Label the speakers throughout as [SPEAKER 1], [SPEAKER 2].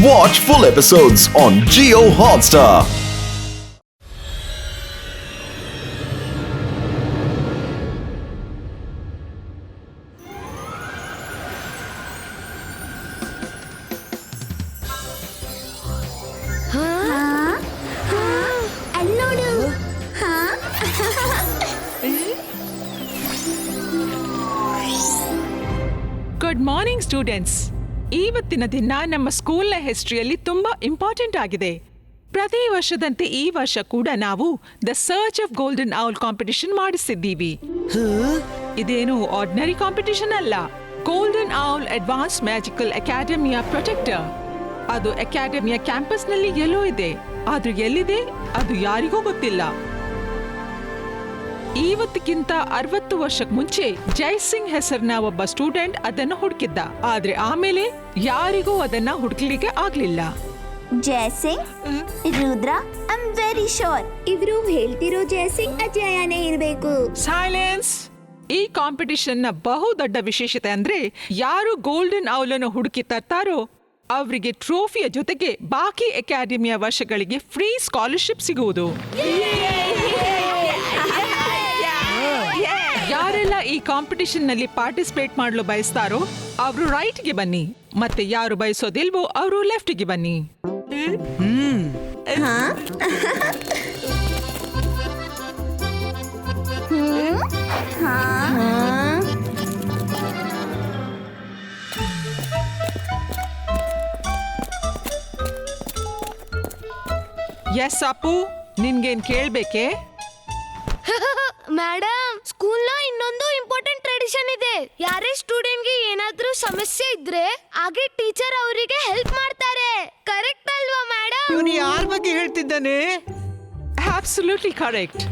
[SPEAKER 1] Watch full episodes on Jio Hotstar.
[SPEAKER 2] Good morning students. ಇವತ್ತಿನ ದಿನ ನಮ್ಮ ಸ್ಕೂಲ್ನ ಹಿಸ್ಟ್ರಿಯಲ್ಲಿ ತುಂಬಾ ಇಂಪಾರ್ಟೆಂಟ್ ಆಗಿದೆ. ಪ್ರತಿ ವರ್ಷದಂತೆ ಈ ವರ್ಷ ಕೂಡ ನಾವು the search of golden owl competition ಮಾಡಿಸಿದ್ದೀವಿ. ಇದೇನು ಆರ್ಡಿನರಿ ಕಾಂಪಿಟಿಷನ್ ಅಲ್ಲ, ಗೋಲ್ಡನ್ ಔಲ್ ಅಡ್ವಾನ್ಸ್ ಮ್ಯಾಜಿಕಲ್ ಅಕಾಡೆಮಿಯ ಪ್ರೊಟೆಕ್ಟರ್. ಅದು ಅಕಾಡೆಮಿಯ ಕ್ಯಾಂಪಸ್ನಲ್ಲಿ ಎಲ್ಲೋ ಇದೆ, ಆದ್ರೆ ಎಲ್ಲಿದೆ ಅದು ಯಾರಿಗೂ ಗೊತ್ತಿಲ್ಲ. ಇವತ್ತಿಗಿಂತ 60 ವರ್ಷಕ್ಕೆ ಮುಂಚೆ ಜೈಸಿಂಗ್ ಹೆಸರಿನ ಒಬ್ಬ ಸ್ಟೂಡೆಂಟ್ ಅದನ್ನು ಹುಡುಕಿದ್ದ, ಆದ್ರೆ ಆಮೇಲೆ ಯಾರಿಗೂ ಅದನ್ನ ಹುಡುಕ್ಲಿಕ್ಕೆ ಆಗ್ಲಿಲ್ಲ.
[SPEAKER 3] Jai Singh, Rudra, I am very sure ಇವರು ಹೇಳ್ತಿರೋ ಜೈಸಿಂಗ್ ಅಜಯನೇ ಇರಬೇಕು.
[SPEAKER 2] ಸೈಲೆನ್ಸ್. ಈ ಕಾಂಪಿಟಿಷನ್ ನ ಬಹುದೊಡ್ಡ ವಿಶೇಷತೆ ಅಂದ್ರೆ ಯಾರು ಗೋಲ್ಡನ್ ಔಲ್ ಅನ್ನು ಹುಡುಕಿ ತರ್ತಾರೋ ಅವರಿಗೆ ಟ್ರೋಫಿಯ ಜೊತೆಗೆ ಬಾಕಿ ಅಕಾಡೆಮಿಯ ವರ್ಷಗಳಿಗೆ ಫ್ರೀ ಸ್ಕಾಲರ್ಶಿಪ್ ಸಿಗುವುದು. ಯಾರೆಲ್ಲ ಈ ಕಾಂಪಿಟಿಷನ್ ನಲ್ಲಿ ಪಾರ್ಟಿಸಿಪೇಟ್ ಮಾಡಲು ಬಯಸ್ತಾರೋ ಅವರು ರೈಟ್ ಗೆ ಬನ್ನಿ, ಮತ್ತೆ ಯಾರು ಬಯಸೋದಿಲ್ವೋ ಅವರು ಲೆಫ್ಟ್ ಗೆ ಬನ್ನಿ. ಎಸ್ ಅಪ್ಪು, ನಿನ್ಗೇನ್ ಕೇಳ್ಬೇಕೆ?
[SPEAKER 4] ಮೇಡಮ್, ಸ್ಕೂಲ್ ನ ಇನ್ನೊಂದು ಇಂಪಾರ್ಟೆಂಟ್ ಟ್ರೆಡಿಷನ್ ಇದೆ. ಯಾರೇ ಸ್ಟೂಡೆಂಟ್ ಗೆ ಏನಾದ್ರೂ ಸಮಸ್ಯೆ ಇದ್ರೆ ಹಾಗೆ ಟೀಚರ್ ಅವರಿಗೆ ಹೆಲ್ಪ್ ಮಾಡ್ತಾರೆ. ಕರೆಕ್ಟ್ ಅಲ್ವಾ ಮೇಡಮ್?
[SPEAKER 5] ಇವನು ಯಾರ ಬಗ್ಗೆ ಹೇಳ್ತಿದ್ದಾನೆ?
[SPEAKER 2] Absolutely correct.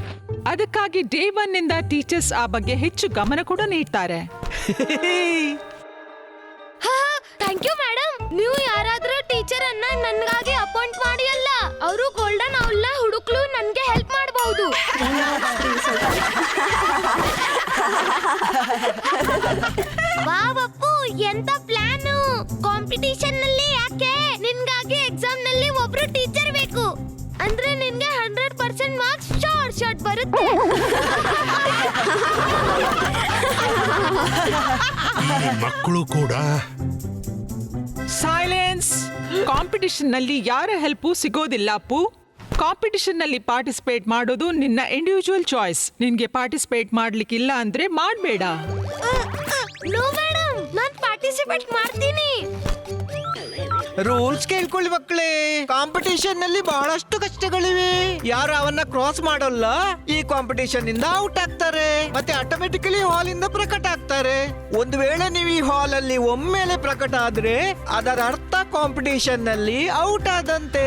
[SPEAKER 2] ಅದಕ್ಕಾಗಿ ಡೇ 1 ನಿಂದ ಟೀಚರ್ಸ್ ಆ ಬಗ್ಗೆ ಹೆಚ್ಚು ಗಮನ ಕೂಡ ನೀಡ್ತಾರೆ.
[SPEAKER 4] Thank you madam. ನೀವು ಯಾರಾದ್ರೂ ಟೀಚರ್ ಅನ್ನ ನನ್ಗಾಗಿ ಅಪಾಯಿಂಟ್ ಮಾಡಿ ಅಲ್ಲ, ಅವರು ಗೋಲ್ಡನ್ ಔಲ್ ನ ಹುಡುಕ್ಲು ನನ್ಗೆ ಹೆಲ್ಪ್ ಮಾಡಬಹುದು. ವಾವ್ ಅಪ್ಪು, ಎಂತ ಪ್ಲಾನ್! ಕಾಂಪಿಟಿಷನ್ ನಲ್ಲಿ ಯಾಕೆ ನಿನ್ಗಾಗಿ ಎಕ್ಸಾಮ್ ನಲ್ಲಿ ಒಬ್ರು ಟೀಚರ್ ಬೇಕು ಅಂದ್ರೆ ನಿನ್ಗೆ 100% ಮಾರ್ಕ್ಸ್ ಶಾರ್ಟ್ ಬರುತ್ತೆ.
[SPEAKER 6] ಮಕ್ಕಳು ಕೂಡ.
[SPEAKER 2] ಸೈಲೆನ್ಸ್. ಕಾಂಪಿಟಿಷನ್ ನಲ್ಲಿ ಯಾರ ಹೆಲ್ಪು ಸಿಗೋದಿಲ್ಲ ಅಪ್ಪು. ಕಾಂಪಿಟಿಷನ್ ನಲ್ಲಿ ಪಾರ್ಟಿಸಿಪೇಟ್ ಮಾಡೋದು ನಿನ್ನ ಇಂಡಿವಿಜುವಲ್ ಚಾಯ್ಸ್. ನಿನ್ಗೆ ಪಾರ್ಟಿಸಿಪೇಟ್ ಮಾಡ್ಲಿಕ್ಕಿಲ್ಲ ಅಂದ್ರೆ ಮಾಡಬೇಡ.
[SPEAKER 4] ನೋ ಮೇಡಮ್, ನಾನು ಪಾರ್ಟಿಸಿಪೇಟ್ ಮಾಡ್ತೀನಿ.
[SPEAKER 5] ರೂಲ್ಸ್ ಕೇಳ್ಕೊಳ್ಳಿ ಮಕ್ಕಳೇ. ಕಾಂಪಿಟಿಷನ್ ನಲ್ಲಿ ಬಹಳಷ್ಟು ಕಷ್ಟಗಳಿವೆ. ಯಾರು ಅವನ್ನ ಕ್ರಾಸ್ ಮಾಡೋಲ್ಲ ಈ ಕಾಂಪಿಟಿಷನ್ ಇಂದ ಔಟ್ ಆಗ್ತಾರೆ, ಮತ್ತೆ ಆಟೋಮೆಟಿಕಲಿ ಹಾಲ್ ಇಂದ ಪ್ರಕಟ ಆಗ್ತಾರೆ. ಒಂದು ವೇಳೆ ನೀವು ಈ ಹಾಲ್ ಅಲ್ಲಿ ಒಮ್ಮೆಲೆ ಪ್ರಕಟ ಆದ್ರೆ ಅದರ ಅರ್ಥ ಕಾಂಪಿಟಿಷನ್ ನಲ್ಲಿ ಔಟ್ ಆದಂತೆ.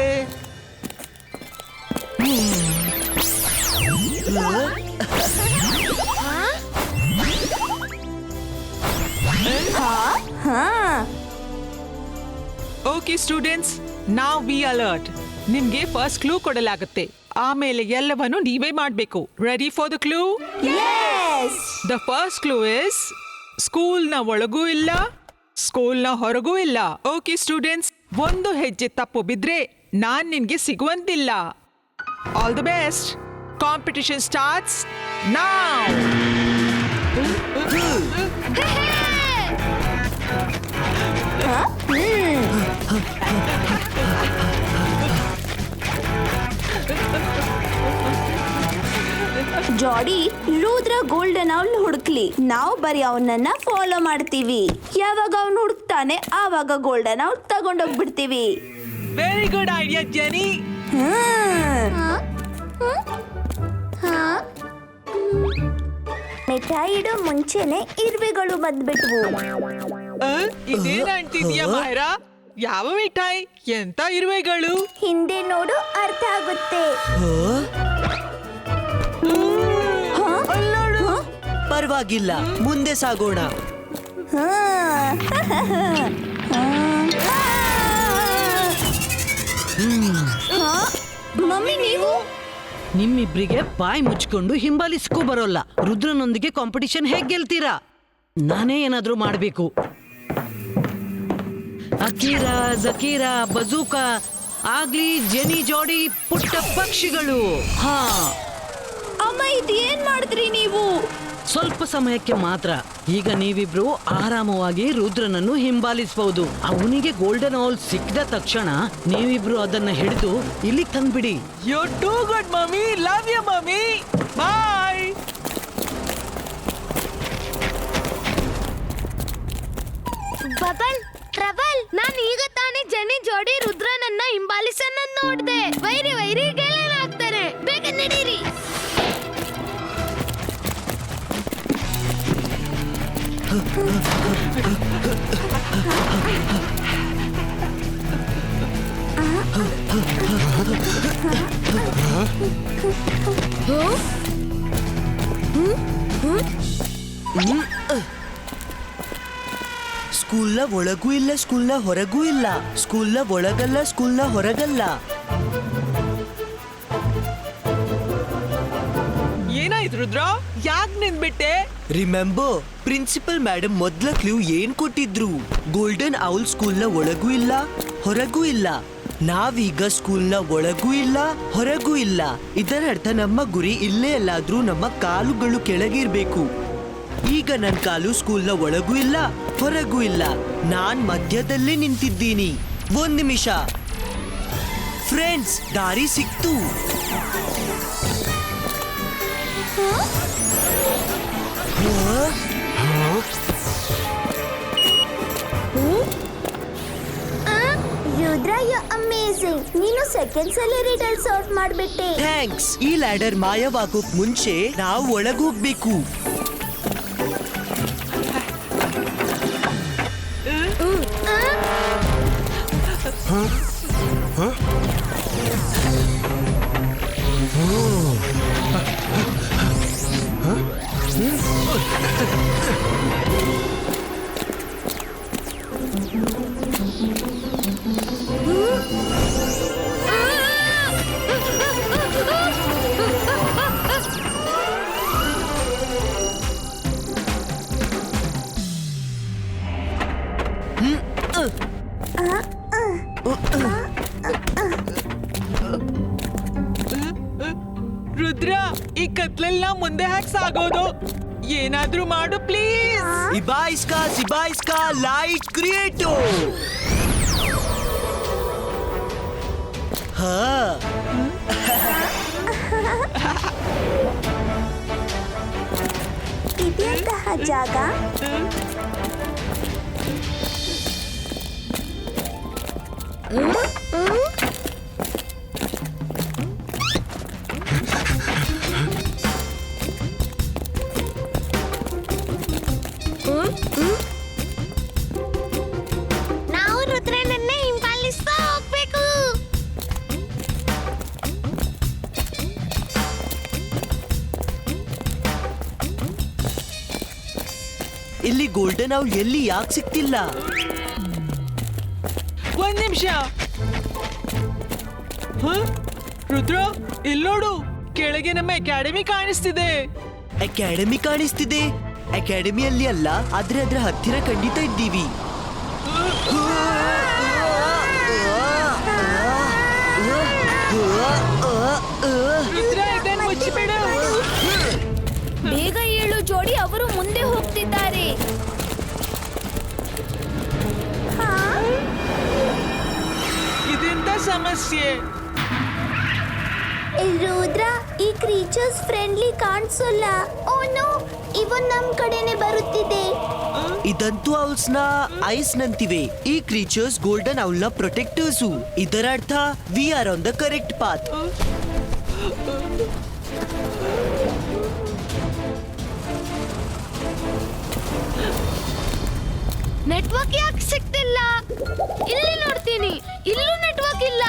[SPEAKER 2] ಓಕೆ ಸ್ಟೂಡೆಂಟ್ಸ್, ನಾವ್ ಬಿ ಅಲರ್ಟ್. ನಿಮ್ಗೆ ಫಸ್ಟ್ ಕ್ಲೂ ಕೊಡಲಾಗುತ್ತೆ, ಆಮೇಲೆ ಎಲ್ಲವನ್ನು ನೀವೇ ಮಾಡಬೇಕು. Ready for the clue? The first clue is ಸ್ಕೂಲ್ನ ಒಳಗೂ ಇಲ್ಲ, ಸ್ಕೂಲ್ನ ಹೊರಗೂ ಇಲ್ಲ. ಓಕೆ ಸ್ಟೂಡೆಂಟ್ಸ್, ಒಂದು ಹೆಜ್ಜೆ ತಪ್ಪು ಬಿದ್ರೆ ನಾನ್ ನಿನ್ಗೆ ಸಿಗುವಂತಿಲ್ಲ. All the best. Competition starts now.
[SPEAKER 3] Jadi, Rudra golden owl ಹುಡುಕ್ಲಿ, ನಾವು ಬರೀ ಅವನನ್ನ ಫಾಲೋ ಮಾಡ್ತೀವಿ. ಯಾವಾಗ ಅವನು ಹುಡುಕ್ತಾನೆ ಆವಾಗ ಗೋಲ್ಡನ್ ಔಲ್ ತಗೊಂಡೋಗ್ಬಿಡ್ತೀವಿ.
[SPEAKER 2] Very good idea Jeni.
[SPEAKER 3] ಮಿಠಾಯಿ ಇಡೋ ಮುಂಚೆನೆ ಇರುವೆಗಳು ಬಂದ್ಬಿಟ್ವು.
[SPEAKER 2] ಇದೇನ್ ಅಂತಿದ್ಯಾ ಮಾಯರಾ? ಯಾವ ಮಿಠಾಯಿ? ಎಂತ ಇರುವೆಗಳು?
[SPEAKER 3] ಹಿಂದೆ ನೋಡು, ಅರ್ಥ ಆಗುತ್ತೆ.
[SPEAKER 5] ಪರವಾಗಿಲ್ಲ, ಮುಂದೆ ಸಾಗೋಣ.
[SPEAKER 3] ಮಮ್ಮಿ, ನೀವು
[SPEAKER 7] ನಿಮ್ಮಿಬ್ರಿಗೆ ಬಾಯಿ ಮುಚ್ಕೊಂಡು ಹಿಂಬಾಲಿಸ್ಕೂ ಬರೋಲ್ಲ. ರುದ್ರನೊಂದಿಗೆ ಕಾಂಪಿಟಿಷನ್ ಹೇಗ್ ಗೆಲ್ತೀರಾ? ನಾನೇ ಏನಾದ್ರೂ ಮಾಡ್ಬೇಕು. ಅಕೀರಾ ಜಕೀರಾ ಬಜೂಕಾ ಆಗ್ಲಿ ಜೆನಿ ಜೋಡಿ ಪುಟ್ಟ ಪಕ್ಷಿಗಳು. ಹಾ,
[SPEAKER 3] ಅಮ್ಮ ಇದೇನ್ ಮಾಡಿದ್ರಿ ನೀವು?
[SPEAKER 7] ಸ್ವಲ್ಪ ಸಮಯಕ್ಕೆ ಮಾತ್ರ. ಈಗ ನೀವಿಬ್ರು ಆರಾಮವಾಗಿ ರುದ್ರನನ್ನು ಹಿಂಬಾಲಿಸಬಹುದು. ಅವನಿಗೆ ಗೋಲ್ಡನ್ ಔಲ್ ಸಿಕ್ಕಿದ ತಕ್ಷಣ ನೀವಿಬ್ರು ಅದನ್ನ ಹಿಡಿದು ಇಲ್ಲಿ ತಂದ್ಬಿಡಿ.
[SPEAKER 2] You too good mummy. Love you mummy. Bye.
[SPEAKER 4] Bubble trouble, ನಾನ್ ಈಗ ತಾನೇ ಜನಿ ಜೋಡಿ ರುದ್ರನನ್ನ ಹಿಂಬಾಲಿಸನ್ನ ನೋಡ್ದೆ. ವೈರಿ ವೈರಿ ಗೆಳೆಯರಾಗ್ತಾರೆ. ಬೇಗ ನಡೀರಿ.
[SPEAKER 8] ಸ್ಕೂಲ್ನ ಒಳಗೂ ಇಲ್ಲ, ಸ್ಕೂಲ್ನ ಹೊರಗೂ ಇಲ್ಲ. ಸ್ಕೂಲ್ನ ಒಳಗಲ್ಲ, ಸ್ಕೂಲ್ನ ಹೊರಗಲ್ಲ.
[SPEAKER 2] ಏನಾಯ್ತು ರುದ್ರ? ಯಾಕೆ ನಿಂದ್ಬಿಟ್ಟೆ?
[SPEAKER 8] ರಿಮೆಂಬರ್, ಪ್ರಿನ್ಸಿಪಲ್ ಮೇಡಮ್ ಮೊದ್ಲ ಕ್ಲೂ ಏನ್ ಕೊಟ್ಟಿದ್ರು? ಗೋಲ್ಡನ್ ಔಲ್ ಸ್ಕೂಲ್ನ ಒಳಗೂ ಇಲ್ಲ, ಹೊರಗೂ ಇಲ್ಲ. ನಾವೀಗ ಸ್ಕೂಲ್ನ ಒಳಗೂ ಇಲ್ಲ, ಹೊರಗೂ ಇಲ್ಲ. ಇದರ ಅರ್ಥ ನಮ್ಮ ಗುರಿ ಇಲ್ಲೇ ಎಲ್ಲಾದ್ರೂ ನಮ್ಮ ಕಾಲುಗಳು ಕೆಳಗಿರ್ಬೇಕು. ಈಗ ನನ್ ಕಾಲು ಸ್ಕೂಲ್ನ ಒಳಗೂ ಇಲ್ಲ, ಹೊರಗೂ ಇಲ್ಲ. ನಾನ್ ಮಧ್ಯದಲ್ಲೇ ನಿಂತಿದ್ದೀನಿ. 1 ನಿಮಿಷ ಫ್ರೆಂಡ್ಸ್, ದಾರಿ ಸಿಕ್ತು.
[SPEAKER 3] Rudra, you amazing. ನೀನು ಸೆಕೆಂಡ್ಸ್ ಅಲ್ಲಿ ರಿಟಲ್ ಸಾಲ್ವ್ ಮಾಡ್ಬಿಟ್ಟೆ.
[SPEAKER 8] ಥ್ಯಾಂಕ್ಸ್. ಈ ಲ್ಯಾಡರ್ ಮಾಯವಾಗೋಕ್ ಮುಂಚೆ ನಾವು ಒಳಗೋಗ್ಬೇಕು.
[SPEAKER 2] ರುದ್ರ, ಈ ಕತ್ಲೆಲ್ಲ ಮುಂದೆ ಹ್ಯಾಕ್ ಸಾಗೋದು? ಏನಾದ್ರೂ ಮಾಡು ಪ್ಲೀಸ್.
[SPEAKER 8] ಇಬಾಯಿಸ್ಕಾ ಲೈಟ್ ಕ್ರಿಯೇಟೋ. ಹಾ,
[SPEAKER 3] ಇದೆಂತಹ ಜಾಗ?
[SPEAKER 4] ನಾವು ರುದ್ರನನ್ನೇ ಹಿಂಬಾಲಿಸ್ತಾ ಹೋಗ್ಬೇಕು.
[SPEAKER 8] ಇಲ್ಲಿ ಗೋಲ್ಡನ್ ಔಲ್ ಎಲ್ಲಿ ಯಾಕೆ ಸಿಕ್ತಿಲ್ಲ?
[SPEAKER 2] 1 ನಿಮಿಷ. ರುದ್ರ, ಇಲ್ಲೋಡು, ಕೆಳಗೆ ನಮ್ಮ ಅಕಾಡೆಮಿ ಕಾಣಿಸ್ತಿದೆ.
[SPEAKER 8] ಅಕಾಡೆಮಿ ಕಾಣಿಸ್ತಿದೆ? ಅಕಾಡೆಮಿಯಲ್ಲಿ ಅಲ್ಲ, ಆದ್ರೆ ಅದ್ರ ಹತ್ತಿರ ಖಂಡಿತ ಇದ್ದೀವಿ.
[SPEAKER 2] ರುದ್ರ, ಇದನ್ನ ಮುಚ್ಚಿಬಿಡು.
[SPEAKER 3] ಬೇಗ ಏಳು ಜೋಡಿ, ಅವರು ಮುಂದೆ ಹೋಗ್ತಿದ್ದಾರೆ.
[SPEAKER 2] ಇದೆಂತ ಸಮಸ್ಯೆ?
[SPEAKER 3] ರುದ್ರ, ಈ ಕ್ರೀಚರ್ಸ್ ಫ್ರೆಂಡ್ಲಿ ಕಾಣಿಸಲ್ಲ. ಓ ನೋ, ಇವನ್ ನಮ್ ಕಡೆನೆ ಬರುತ್ತಿದೆ.
[SPEAKER 8] ಇದಂತೂ ಔಲ್ಸ್ನ ಐಸ್ ನಂತಿವೆ. ಈ ಕ್ರೀಚರ್ಸ್ ಗೋಲ್ಡನ್ ಔಲ್ನ ಪ್ರೊಟೆಕ್ಟರ್ಸು. ಇದರ ಅರ್ಥ we are on the correct path.
[SPEAKER 4] Network ಯಾಕೆ ಸಿಗ್ತಿಲ್ಲ? ಇಲ್ಲಿ ನೋಡ್ತೀನಿ, ಇಲ್ಲೂ ನೆಟ್ವರ್ಕ್ ಇಲ್ಲ.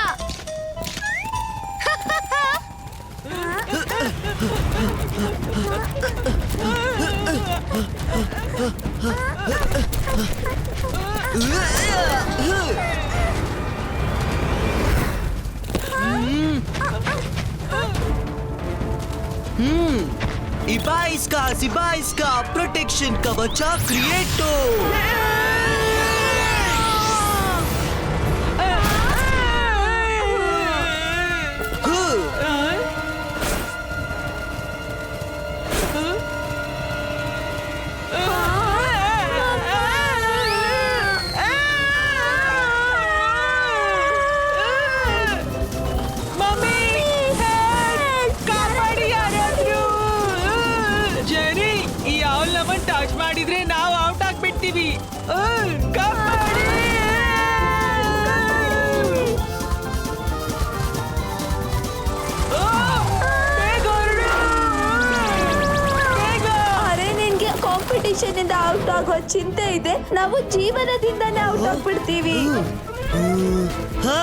[SPEAKER 8] ಇಬಾಯಿಸ್ಕಾ ಪ್ರೊಟೆಕ್ಷನ್ ಕವಚ ಕ್ರಿಯೇಟೋ.
[SPEAKER 3] ಚಿಂತೆ ಇದೆ, ನಾವು ಜೀವನದಿಂದಾನೇ ಔಟ್ ಆಗ್ಬಿಡ್ತೀವಿ.
[SPEAKER 8] ಹಾ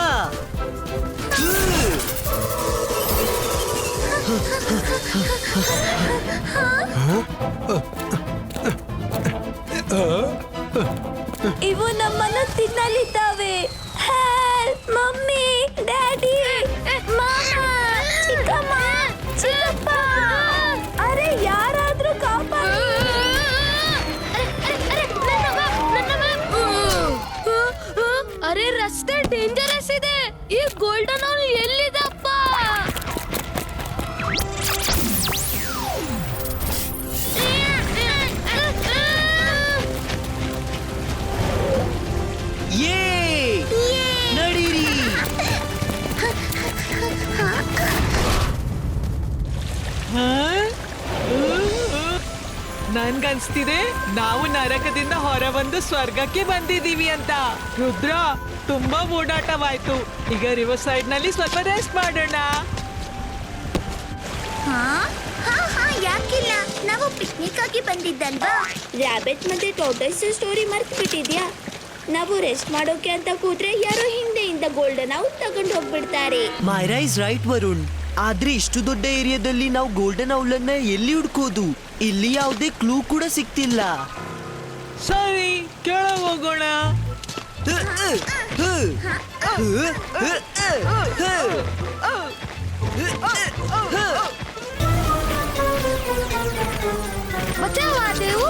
[SPEAKER 3] ಇವು ನಮ್ಮನ್ನು ತಿನ್ನಲಿದ್ದಾವೆ. ಹೆಲ್ಪ್ ಮಮ್ಮಿ, ಡ್ಯಾಡಿ, ಮಾಮ, ಚಿಕ್ಕಮ್ಮ, ಚಿಕ್ಕಪ್ಪ. ಅರೆ ಯಾರಾದ್ರೂ ಕಾಪಾಡಿ.
[SPEAKER 4] ಅರೆ ರಸ್ತೆ ಡೇಂಜರಸ್ ಇದೆ. ಈ ಗೋಲ್ಡನ್ ಅವಲ್ ಎಲ್ಲಿದಪ್ಪ?
[SPEAKER 8] ನಡೀರಿ.
[SPEAKER 2] ನನ್ಗನ್ಸ್ತಿದೆ ನಾವು ನರಕದಿಂದ ಹೊರಬಂದು ಸ್ವರ್ಗಕ್ಕೆ ಬಂದಿದೀವಿ ಅಂತ. ರುದ್ರ, ತುಂಬಾ ಓಡಾಟವಾಯ್ತು. ಈಗ ರಿವರ್ ಸೈಡ್ ನಲ್ಲಿ ಸ್ವಲ್ಪ ರೆಸ್ಟ್ ಮಾಡೋಣ.
[SPEAKER 3] ಯಾಕಿಲ್ಲ, ನಾವು ಪಿಕ್ನಿಕ್ ಆಗಿ ಬಂದಿದ್ದಲ್ವಾ. ರ್ಯಾಬಿಟ್ ಮತ್ತೆ ಟೋಟೈಸ್ ಸ್ಟೋರಿ ಮರ್ತು ಬಿಟ್ಟಿದ್ಯಾ? ನಾವು ರೆಸ್ಟ್ ಮಾಡೋಕೆ ಅಂತ ಕೂತ್ರೆ ಯಾರೋ ಹಿಂದೆಯಿಂದ ಗೋಲ್ಡನ್ ಔಲ್ ತಗೊಂಡು ಹೋಗ್ಬಿಡ್ತಾರೆ.
[SPEAKER 8] Myra is right Varun. ಆದ್ರೆ ಇಷ್ಟು ದೊಡ್ಡ ಏರಿಯಾದಲ್ಲಿ ನಾವು ಗೋಲ್ಡನ್ ಔಲ್ ಅನ್ನ ಎಲ್ಲಿ ಹುಡ್ಕೋದು? ಇಲ್ಲಿ ಯಾವುದೇ ಕ್ಲೂ ಕೂಡ ಸಿಕ್ತಿಲ್ಲ.
[SPEAKER 2] ಸರಿ, ಕೆಳಗೆ ಹೋಗೋಣ.
[SPEAKER 4] ಬಚಾವಾದೆವು.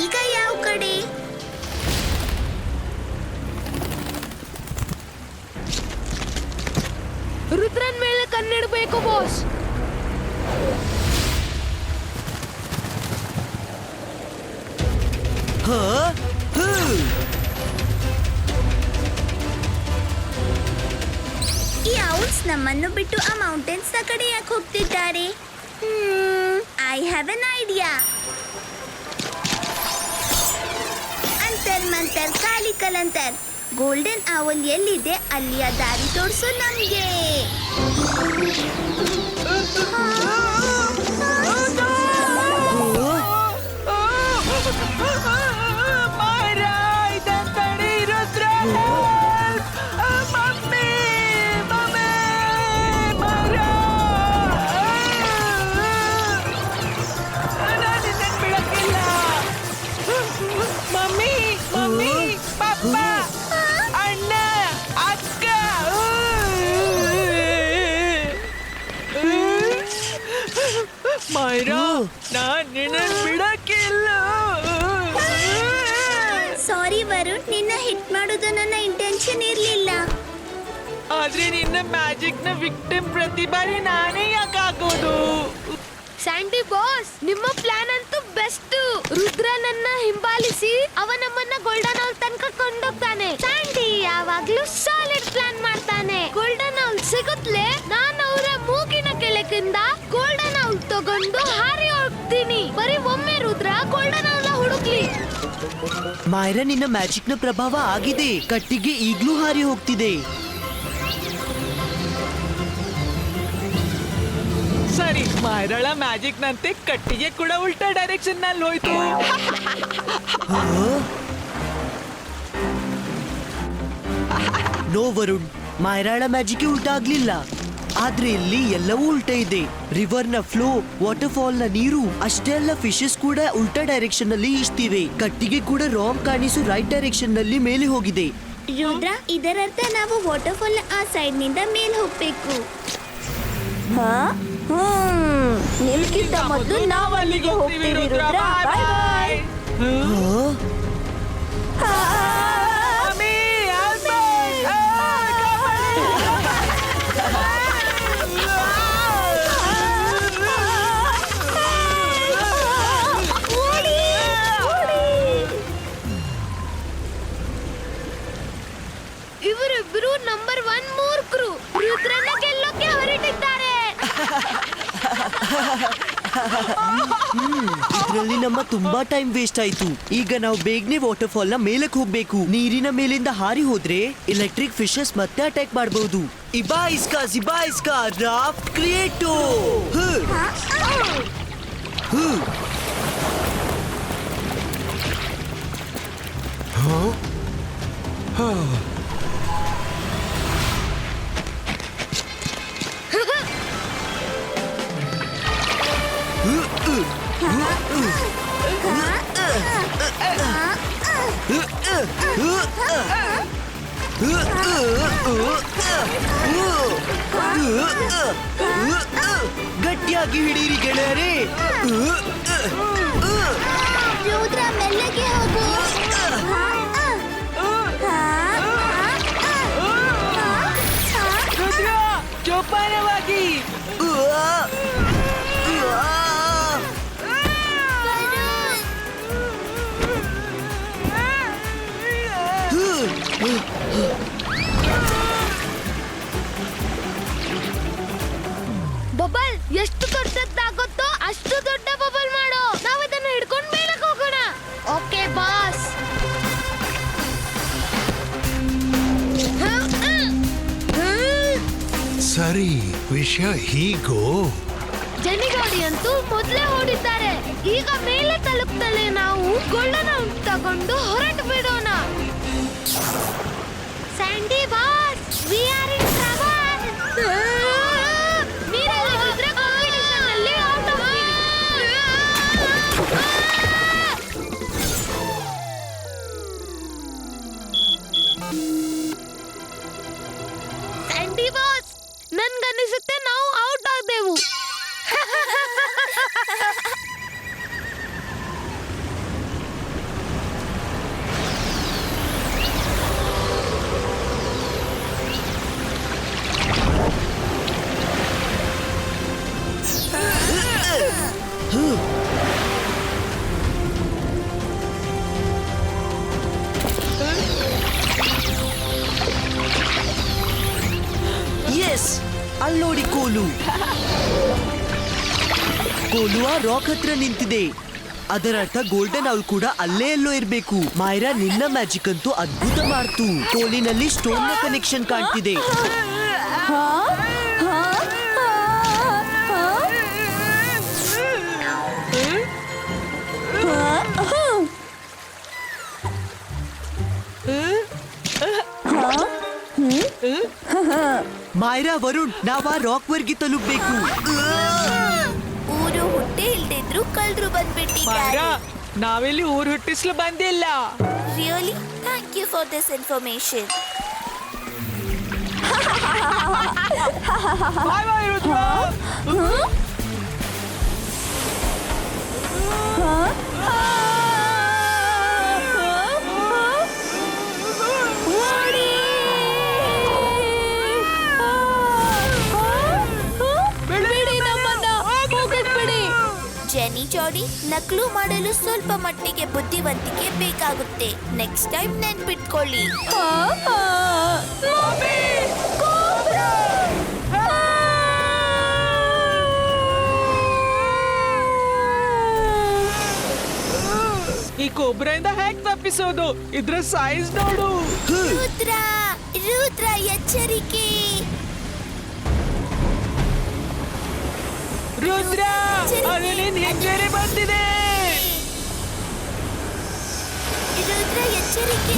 [SPEAKER 3] ಈಗ ಯಾವ ಕಡೆ?
[SPEAKER 4] ರುದ್ರನ್ ಮೇಲೆ ಕಣ್ಣಿಡ್ಬೇಕು ಬಾಸ್.
[SPEAKER 3] ಈ ಔಲ್ಸ್ ನಮ್ಮನ್ನು ಬಿಟ್ಟು ಆ ಮೌಂಟೇನ್ಸ್ ನ ಕಡೆ ಯಾಕೆ ಹೋಗ್ತಿದ್ದಾರೆ? I have an idea. ಅಂತರ್ ಮಂತರ್ ಕಾಲಿ ಕಲಂತರ್. ಗೋಲ್ಡನ್ ಔಲ್ ಎಲ್ಲಿದೆ ಅಲ್ಲಿಯ ದಾರಿ ತೋರಿಸು ನಮ್ಗೆ.
[SPEAKER 2] ಮಮ್ಮಿ, ಮಮ್ಮಿ, ಪಪ್ಪ, ಅಣ್ಣ, ಅಕ್ಕ. ಮೈರಾ, ನಾನ್ ನಿನ್ನ ಬಿಡಕ್ಕಿಲ್ಲ.
[SPEAKER 3] ಸಾರಿ ವರುಣ್, ನಿನ್ನ ಹಿಟ್ ಮಾಡೋದು ನನ್ನ ಇಂಟೆನ್ಷನ್ ಇರ್ಲಿಲ್ಲ.
[SPEAKER 2] ಆದ್ರೆ ನಿನ್ನ ಮ್ಯಾಜಿಕ್ ನ ವಿಕ್ಟಿಮ್ ಪ್ರತಿ ಬಾರಿ ನಾನೇ ಯಾಕೆ ಹಾಕೋದು?
[SPEAKER 4] ಸ್ಯಾಂಡಿ ಬಾಸ್, ನಿಮ್ಮ ಪ್ಲಾನ್ ಅಂತೂ ಬೆಸ್ಟ್. ರುದ್ರನನ್ನ ಹಿಂಬಾಲಿಸಿ ಅವ ನಮ್ಮನ್ನ ಗೋಲ್ಡನ್ ಔಲ್ ತನಕ ಕೊಂಡೋಗ್ತಾನೆ. ಸ್ಯಾಂಡಿ ಯಾವಾಗ್ಲೂ ಸಾಲಿಡ್ ಪ್ಲಾನ್ ಮಾಡ್ತಾನೆ. ಗೋಲ್ಡನ್ ಔಲ್ ಸಿಗುತ್ತಲೇ ನಾನು ಅವರ ಮೂಗಿನ ಕೆಳಗಿಂದ ಗೋಲ್ಡನ್ ಔಲ್ ತಗೊಂಡು ಹಾರಿ ಹೋಗ್ತೀನಿ. ಬರೀ ಒಮ್ಮೆ ರುದ್ರ ಗೋಲ್ಡನ್ ಔಲ್ ಹುಡುಕ್ಲಿ.
[SPEAKER 8] ಮೈರಾ, ನಿನ್ನ ಮ್ಯಾಜಿಕ್ ನ ಪ್ರಭಾವ ಆಗಿದೆ. ಕಟ್ಟಿಗೆ ಈಗ್ಲೂ ಹಾರಿ ಹೋಗ್ತಿದೆ.
[SPEAKER 2] ಸರಿ, ಮೈರಾಳ ಮ್ಯಾಜಿಕ್ ನಂತೆ ಕಟ್ಟಿಗೆ ಕೂಡ ಉಲ್ಟಾ ಡೈರೆಕ್ಷನ್ ನಲ್ಲಿ ಹೋಯ್ತು.
[SPEAKER 8] ನೋ ವರುಣ್, ಮೈರಾಳ ಮ್ಯಾಜಿಕ್ ಉಲ್ಟಾ ಆಗ್ಲಿಲ್ಲ. ಆದ್ರೆ ಇಲ್ಲಿ ಎಲ್ಲವೂ ಉಲ್ಟಾ ಇದೆ. ರಿವರ್ ನ ಫ್ಲೋ, ವಾಟರ್ ಫಾಲ್ ನ ನೀರು, ಅಷ್ಟೇ ಅಲ್ಲ ಫಿಶಸ್ ಕೂಡ ಉಲ್ಟಾ ಡೈರೆಕ್ಷನ್ ನಲ್ಲಿ ಈಜ್ತಿವೆ. ಕಟ್ಟಿಗೆ ಕೂಡ ರಾಂಗ್ ಕಾಣಿಸು ರೈಟ್ ಡೈರೆಕ್ಷನ್ ನಲ್ಲಿ ಮೇಲೆ ಹೋಗಿದೆ.
[SPEAKER 3] ರುದ್ರ, ಇದರರ್ಥ ನಾವು ವಾಟರ್ಫಾಲ್ ಆ ಸೈಡ್ ನಿಂದ ಮೇಲೆ ಹೋಗ್ಬೇಕು. ನಿಮ್ಗಿಂತ ಮೊದಲು ನಾವು ಅಲ್ಲಿಗೆ ಹೋಗ್ತೀವಿ ರುದ್ರ. ಬಾಯ್ ಬಾಯ್.
[SPEAKER 4] ಇವರಿಬ್ರು ನಂಬರ್ 1 ಮೂರ್ಖರು. ರುದ್ರನ ಗೆಲ್ಲೋಕೆ ಹೊರಟಿದ್ದಾರೆ.
[SPEAKER 8] ಇದರಲ್ಲಿ ನಮ್ಮ ತುಂಬಾ ಟೈಮ್ ವೇಸ್ಟ್ ಆಯ್ತು. ಈಗ ನಾವು ಬೇಗನೆ ವಾಟರ್ ಫಾಲ್ ನ ಮೇಲಕ್ಕೆ ಹೋಗ್ಬೇಕು. ನೀರಿನ ಮೇಲಿಂದ ಹಾರಿ ಹೋದ್ರೆ ಎಲೆಕ್ಟ್ರಿಕ್ ಫಿಶಸ್ ಮತ್ತೆ ಅಟ್ಯಾಕ್ ಮಾಡಬಹುದು. ಇಬಾಯಿಸ್ಕಾ ಜಿಬಾಯಿಸ್ಕಾ ರಾಫ್ಟ್ ಕ್ರಿಯೇಟೋ. ಗಟ್ಟಿಯಾಗಿ ಹಿಡೀರಿ ಗೆಳೆಯರೇ.
[SPEAKER 3] ರುದ್ರ ಮೆಲ್ಲಗೆ ಹೋಗು.
[SPEAKER 2] ರುದ್ರ ಜೋಪಾನವಾಗಿ.
[SPEAKER 4] ಬಬಲ್ ಎಷ್ಟು ದೊಡ್ಡದಾಗುತ್ತೋ ಅಷ್ಟು ದೊಡ್ಡ ಬಬಲ್ ಮಾಡು. ನಾವು ಇದನ್ನು ಹಿಡ್ಕೊಂಡು ಮೇಲಕ್ಕೆ ಹೋಗೋಣ. Okay boss.
[SPEAKER 6] ಸರಿ, ವಿಷಯ ಹೀಗೋ.
[SPEAKER 4] ಜನಿಗಾಡಿ ಅಂತೂ ಮೊದಲೇ ಓಡಿದ್ದಾರೆ. ಈಗ ಮೇಲೆ ತಲುಪ್ತಲೇ ನಾವು ಗೋಲ್ಡನ್ ಔಟ್ ತಗೊಂಡು ಹೊರಟು ಬಿಡೋಣ. Sandy boss, we are in trouble. ನೀರಲ್ಲಿ ಬಿದ್ರೆ ಕಾಂಪಿಟಿಷನ್ ಅಲ್ಲಿ ಔಟ್ ಆಗ್ತೀವಿ. ಸ್ಯಾಂಡಿ ಬಾಸ್, ನನ್ಗನ್ನಿಸುತ್ತೆ ನಾವು ಔಟ್ ಆದೆವು.
[SPEAKER 8] ಎಸ್, ಅಲ್ಲಿ ನೋಡಿ ಕೋಲು. ಕೋಲು ಆ ರಾಕ್ ಹತ್ರ ನಿಂತಿದೆ. ಅದರರ್ಥ ಗೋಲ್ಡನ್ ಔಲ್ ಕೂಡ ಅಲ್ಲೇ ಎಲ್ಲೋ ಇರ್ಬೇಕು. ಮಾಯರಾ, ನಿನ್ನ ಮ್ಯಾಜಿಕ್ ಅಂತೂ ಅದ್ಭುತ ಮಾಡ್ತು. ಕೋಲಿನಲ್ಲಿ ಸ್ಟೋನ್ ನ ಕನೆಕ್ಷನ್ ಕಾಣ್ತಿದೆ. ಮಾಯರಾ, ವರುಣ್, ನಾವ್ ಆ ರಾಕ್ ವರ್ಗೆ ತಲುಪಬೇಕು.
[SPEAKER 3] ಊರು ಹುಟ್ಟೆ ಇಲ್ದಿದ್ರು ಕಳ್ರು ಬಂದ್ಬಿಟ್ಟಿದ್ದಾರೆ.
[SPEAKER 2] ನಾವೆಲ್ಲಿ ಊರು ಹುಟ್ಟಿಸ್ಲು ಬಂದಿಲ್ಲ.
[SPEAKER 3] Really thank you for this information.
[SPEAKER 2] Bye bye Rudra.
[SPEAKER 3] Jeni Jadi, ನಕಲು ಮಾಡಲು ಸ್ವಲ್ಪ ಮಟ್ಟಿಗೆ ಬುದ್ಧಿವಂತಿಕೆ ಬೇಕಾಗುತ್ತೆ. ನೆಕ್ಸ್ಟ್ ಟೈಮ್ ನೆನ್ಪಿಟ್ಕೊಳ್ಳಿ.
[SPEAKER 2] ಈ ಕೊಬ್ರೆಯಿಂದ ಹೇಗ್ ತಪ್ಪಿಸೋದು? ಇದ್ರ ಸೈಜ್ ನೋಡು.
[SPEAKER 3] ರುದ್ರ, ರುದ್ರ ಎಚ್ಚರಿಕೆ.
[SPEAKER 2] ರುದ್ರ, ಅದು ನಿನ್ ಹೆಜ್ಜೆರೆ ಬಂದಿದೆ.
[SPEAKER 3] ರುದ್ರ ಎಚ್ಚರಿಕೆ.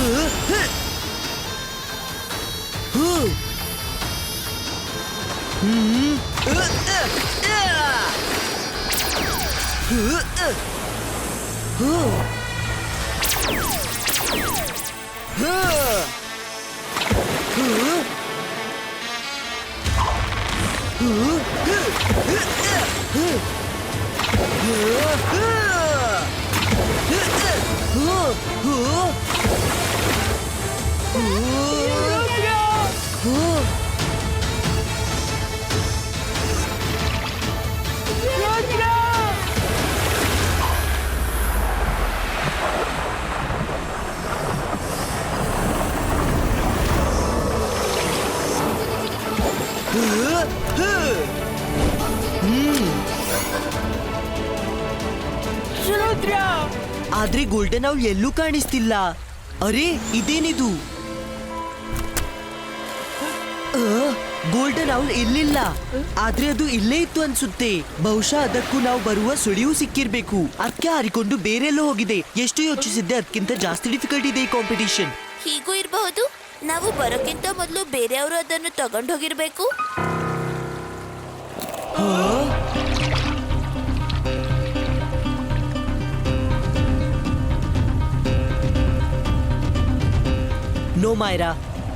[SPEAKER 2] ರುದ್ರ.
[SPEAKER 8] ಆದ್ರೆ ಗೋಲ್ಡನ್ ಔಲ್ ಎಲ್ಲೂ ಕಾಣಿಸ್ತಿಲ್ಲ. ಅರೆ ಇದೇನಿದು? ಗೋಲ್ಡನ್ ಔಲ್ ಇಲ್ಲಿಲ್ಲ. ಆದ್ರೆ ಅದು ಇಲ್ಲೇ ಇತ್ತು ಅನ್ಸುತ್ತೆ. ಬಹುಶಃ ಅದಕ್ಕೂ ನಾವು ಬರುವ ಸುಳಿವು ಸಿಕ್ಕಿರ್ಬೇಕು. ಅದಕ್ಕೆ ಹಾರಿಕೊಂಡು ಬೇರೆಲ್ಲೋ ಹೋಗಿದೆ. ಎಷ್ಟು ಯೋಚಿಸಿದ್ದೆ ಅದಕ್ಕಿಂತ ಜಾಸ್ತಿ ಡಿಫಿಕಲ್ಟ್ ಇದೆ ಈ ಕಾಂಪಿಟಿಷನ್.
[SPEAKER 3] ಹೀಗೂ ಇರಬಹುದು. ನಾವು ಬರೋಕ್ಕಿಂತ ಮೊದಲು ಬೇರೆಯವರು ಅದನ್ನು ತಗೊಂಡು ಹೋಗಿರ್ಬೇಕು.
[SPEAKER 8] ನೋ ಮೈರಾ,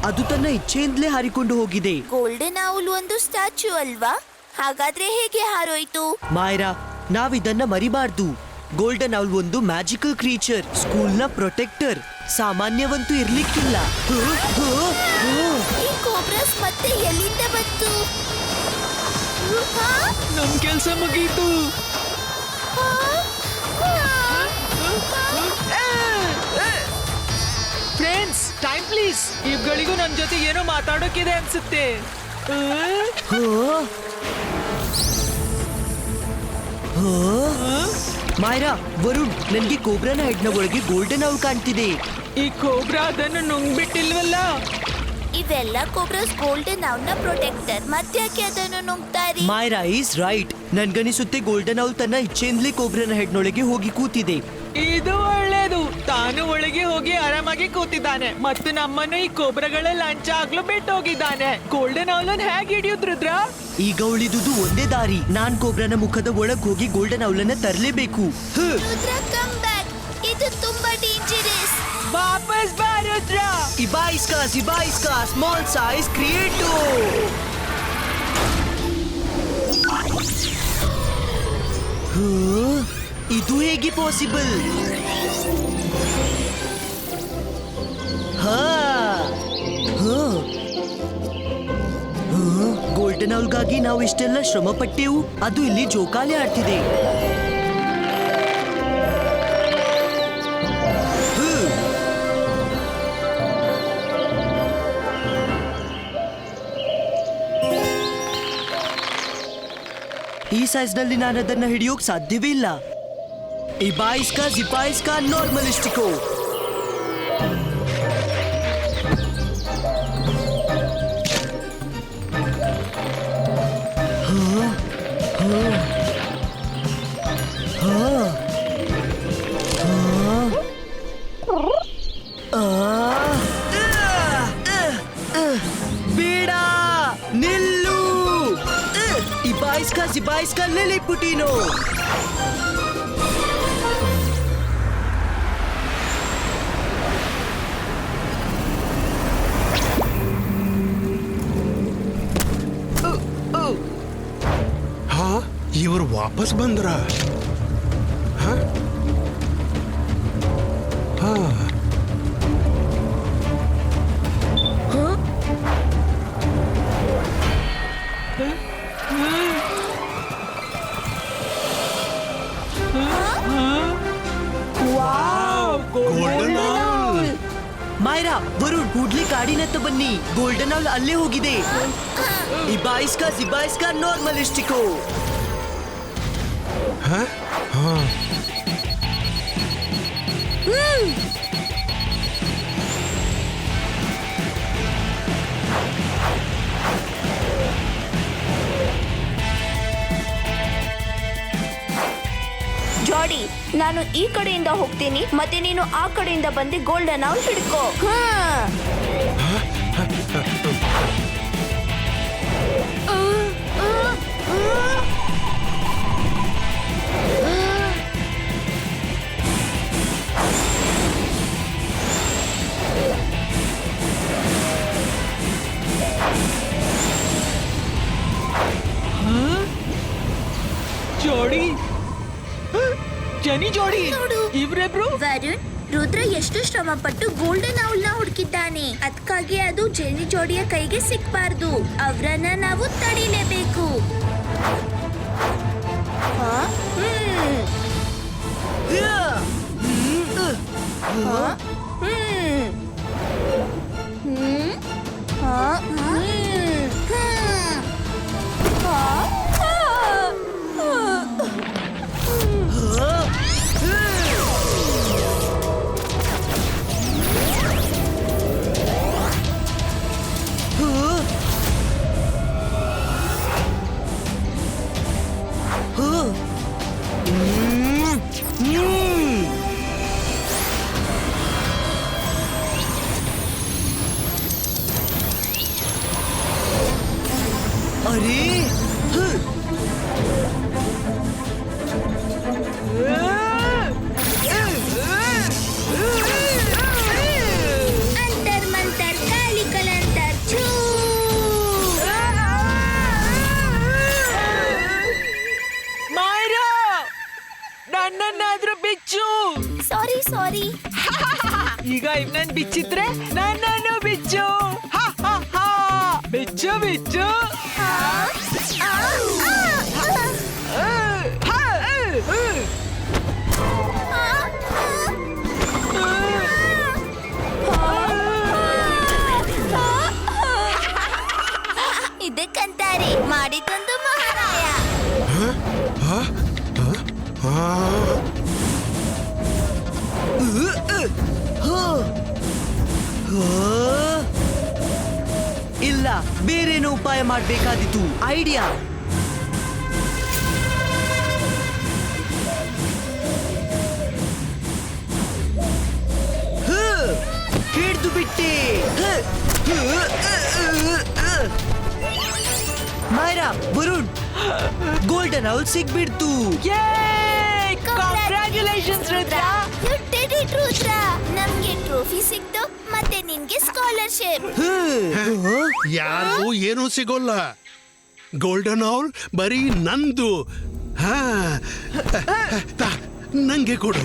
[SPEAKER 8] ಅದು ತನ್ನ ಇಚ್ಛೆಯಿಂದಲೇ ಹಾರಿಕೊಂಡು ಹೋಗಿದೆ.
[SPEAKER 3] ಗೋಲ್ಡನ್ ಔಲ್ ಒಂದು ಸ್ಟ್ಯಾಚ್ಯೂ ಅಲ್ವಾ? ಹಾಗಾದ್ರೆ ಹೇಗೆ ಹಾರೋಯ್ತು?
[SPEAKER 8] ಮಾಯರಾ, ನಾವಿದನ್ನ ಮರಿಬಾರ್ದು. ಗೋಲ್ಡನ್ ಔಲ್ ಒಂದು ಮ್ಯಾಜಿಕಲ್ ಕ್ರೀಚರ್, ಸ್ಕೂಲ್ನ ಪ್ರೊಟೆಕ್ಟರ್. ಸಾಮಾನ್ಯವಂತೂ ಇರ್ಲಿಕ್ಕಿಲ್ಲ.
[SPEAKER 3] ಈ ಕೋಬ್ರಾಸ್ ಮತ್ತೆ ಎಲ್ಲಿಂದ ಬಂತು?
[SPEAKER 2] ನಮ್ ಕೆಲ್ಸ ಮುಗೀತು. Friends, time please. ಇವ್ಗಳಿಗೂ ನನ್ ಜೊತೆ ಏನೋ ಮಾತಾಡೋಕಿದೆ ಅನ್ಸುತ್ತೆ.
[SPEAKER 8] ಮಾಯರಾ, ವರುಣ್, ನನ್ಗೆ ಕೋಬ್ರಾನ ಹೆಡ್ನ ಒಳಗೆ ಗೋಲ್ಡನ್ ಔಲ್ ಕಾಣ್ತಿದೆ.
[SPEAKER 2] ಈ ಕೋಬ್ರಾ ಅದನ್ನು ನುಂಗ್ಬಿಟ್ಟಿಲ್ವಲ್ಲ?
[SPEAKER 3] ಇವೆಲ್ಲ ಕೋಬ್ರಾಸ್ ಗೋಲ್ಡನ್ ಔಲ್ನ ಪ್ರೊಟೆಕ್ಟರ್. ಮತ್ತ್ಯಾಕೆ ಅದನ್ನು ನುಂಗ್ತಾರಿ?
[SPEAKER 8] ಮಾಯರಾ ಈಸ್ ರೈಟ್. ನನ್ಗನಿಸುತ್ತೆ ಗೋಲ್ಡನ್ ಔಲ್ ತನ್ನ ಇಚ್ಛೆಯಿಂದಲೇ ಕೋಬ್ರಾನ ಹೆಡ್ನೊಳಗೆ ಹೋಗಿ ಕೂತಿದೆ.
[SPEAKER 2] ಇದು ಒಳ್ಳೇದು. ತಾನು ಒಳಗೆ ಹೋಗಿ ಆರಾಮಾಗಿ ಕೂತಿದ್ದಾನೆ ಮತ್ತು ನಮ್ಮನ್ನು ಈ ಕೋಬ್ರಾಗಳ ಲಂಚ ಆಗ್ಲು ಬಿಟ್ಟು ಹೋಗಿದ್ದಾನೆ. ಗೋಲ್ಡನ್ ಔಲನ್ ಹೇಗೆ ಹಿಡಿಯುದ್ರುದ್ರ?
[SPEAKER 8] ಈಗ ಉಳಿದುದು ಒಂದೇ ದಾರಿ. ನಾನ್ ಕೋಬ್ರಾನ ಮುಖದ ಒಳಗ್ ಹೋಗಿ ಗೋಲ್ಡನ್ ಔಲನ್ನ ತರಲೇಬೇಕು.
[SPEAKER 3] Rudra, come back. ಇದು ತುಂಬಾ ಡೇಂಜರಸ್.
[SPEAKER 2] ವಾಪಸ್ ಬಾ ರುದ್ರ.
[SPEAKER 8] ಇಬಾಯಿಸ್ಕಾ ಸ್ಮಾಲ್ ಸೈಜ್ ಕ್ರಿಯೇಟೋ. ಇದು ಹೇಗೆ ಪಾಸಿಬಲ್? ಗೋಲ್ಡನ್ ಔಲ್ಗಾಗಿ ನಾವು ಇಷ್ಟೆಲ್ಲ ಶ್ರಮ ಪಟ್ಟೆವು, ಅದು ಇಲ್ಲಿ ಜೋಕಾಲಿ ಆಡ್ತಿದೆ. ಈ ಸೈಜ್ನಲ್ಲಿ ನಾನು ಅದನ್ನ ಹಿಡಿಯೋಕ್ ಸಾಧ್ಯವೇ ಇಲ್ಲ. ಇಬಾಯಿಸ್ಕಾ ನಾರ್ಮಲಿಸ್ಟಿಕೋ. ಬೇಡ, ನಿಲ್ಲು. ಇಬಾಯಿಸ್ಕಾ ಲಿಲಿಪುಟಿನೋ.
[SPEAKER 6] ಹಾ, ಇವರು ವಾಪಸ್ ಬಂದ್ರ?
[SPEAKER 8] ಮಾಯರಾ, ವರುಣ್, ಕೂಡ್ಲಿ ಕಾಡಿನತ್ತ ಬನ್ನಿ. ಗೋಲ್ಡನ್ ಔಲ್ ಅಲ್ಲೇ ಹೋಗಿದೆ. ಇಬಾಯಿಸ್ಕಾ ನಾರ್ಮಲಿಸ್ಟಿಕೋ.
[SPEAKER 3] ಜಾಡಿ, ನಾನು ಈ ಕಡೆಯಿಂದ ಹೋಗ್ತೀನಿ, ಮತ್ತೆ ನೀನು ಆ ಕಡೆಯಿಂದ ಬಂದು ಗೋಲ್ಡನ್ ಔಲ್ ಹಿಡ್ಕೋ.
[SPEAKER 2] ಜೋಡಿ, ಜನಿ ಜೋಡಿ,
[SPEAKER 3] ನೋಡು.
[SPEAKER 2] ಇವ್ರಿಬ್ರು.
[SPEAKER 3] ವರುಣ್, ರುದ್ರ ಎಷ್ಟು ಶ್ರಮ ಪಟ್ಟು ಗೋಲ್ಡನ್ ಔಲ್ನ ಹುಡುಕಿದ್ದಾನೆ. ಅದಕ್ಕಾಗಿ ಅದು ಜೆನಿ ಜೋಡಿಯ ಕೈಗೆ ಸಿಕ್ಬಾರ್ದು. ಅವರನ್ನ ನಾವು ತಡಿಲೇಬೇಕು.
[SPEAKER 8] अरे
[SPEAKER 3] अंतर मंतर काली कलंतर छू
[SPEAKER 2] ಮೈರಾ ನನ್ನನ್ನಾದ್ರೂ ಬಿಚ್ಚು.
[SPEAKER 3] ಸಾರಿ ಸಾರಿ
[SPEAKER 2] ಈಗ ಇವನನ್ನ ಬಿಚ್ಚಿದ್ರೆ ನನ್ನನ್ನು ಬಿಚ್ಚು. ಬಿಚ್ಚು ಬಿಚ್ಚು.
[SPEAKER 3] ಇದಕ್ಕಂತಾರೆ ಮಾಡಿದ್ದೊಂದು ಮಹಾರಾಯ.
[SPEAKER 8] ಇಲ್ಲ, ಬೇರೇನೋ ಉಪಾಯ ಮಾಡ್ಬೇಕಾದಿತ್ತು. ಐಡಿಯಾ. ಹಿಡ್ದು ಬಿಟ್ಟೆ. ಮೈರಾ, ವರುಣ್, ಗೋಲ್ಡನ್ ಔಲ್ ಸಿಗ್ಬಿಡ್ತು.
[SPEAKER 2] Congratulations Rudra.
[SPEAKER 3] You did it, Rudra. ನಮ್ಗೆ ಟ್ರೋಫಿ ಸಿಕ್ತು ಮತ್ತೆ ನಿನ್ಗೆ ಸ್ಕಾಲರ್ಶಿಪ್.
[SPEAKER 6] ಯಾರಿಗೂ ಏನೂ ಸಿಗೋಲ್ಲ. ಗೋಲ್ಡನ್ ಔಲ್ ಬರೀ ನಂದು. ಹಾ, ನಂಗೆ ಕೊಡು.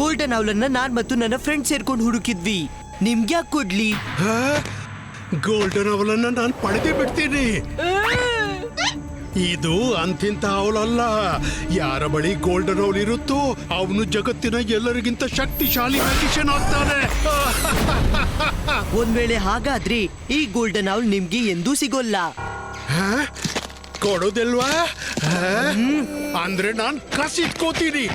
[SPEAKER 8] ಗೋಲ್ಡನ್ ಔಲನ್ನ ನಾನ್ ಮತ್ತು ನನ್ನ ಫ್ರೆಂಡ್ ಸೇರ್ಕೊಂಡು ಹುಡುಕಿದ್ವಿ. ನಿಮ್ಗ್ಯಾಕ್ ಕೊಡ್ಲಿ?
[SPEAKER 6] ಗೋಲ್ಡನ್ ಔಲನ್ನ ನಾನು ಪಡೆದೇ ಬಿಡ್ತೀನಿ. ಇದು ಅಂತಿಂತ ಅವಲಲ್ಲ. ಯಾರ ಬಳಿ ಗೋಲ್ಡನ್ ಔಲ್ ಇರುತ್ತೋ ಅವನು ಜಗತ್ತಿನ ಎಲ್ಲರಿಗಿಂತ ಶಕ್ತಿಶಾಲಿ ಮ್ಯಾಜಿಷಿಯನ್ ಆಗ್ತಾನೆ.
[SPEAKER 8] ಒಂದ್ ವೇಳೆ ಹಾಗಾದ್ರೆ ಈ ಗೋಲ್ಡನ್ ಔಲ್ ನಿಮ್ಗೆ ಎಂದೂ ಸಿಗೋಲ್ಲ.
[SPEAKER 6] ಕೊಡೋದಿಲ್ವಾ? ಅಂದ್ರೆ ನಾನ್ ಕಸಿಟ್ಕೋತೀನಿ.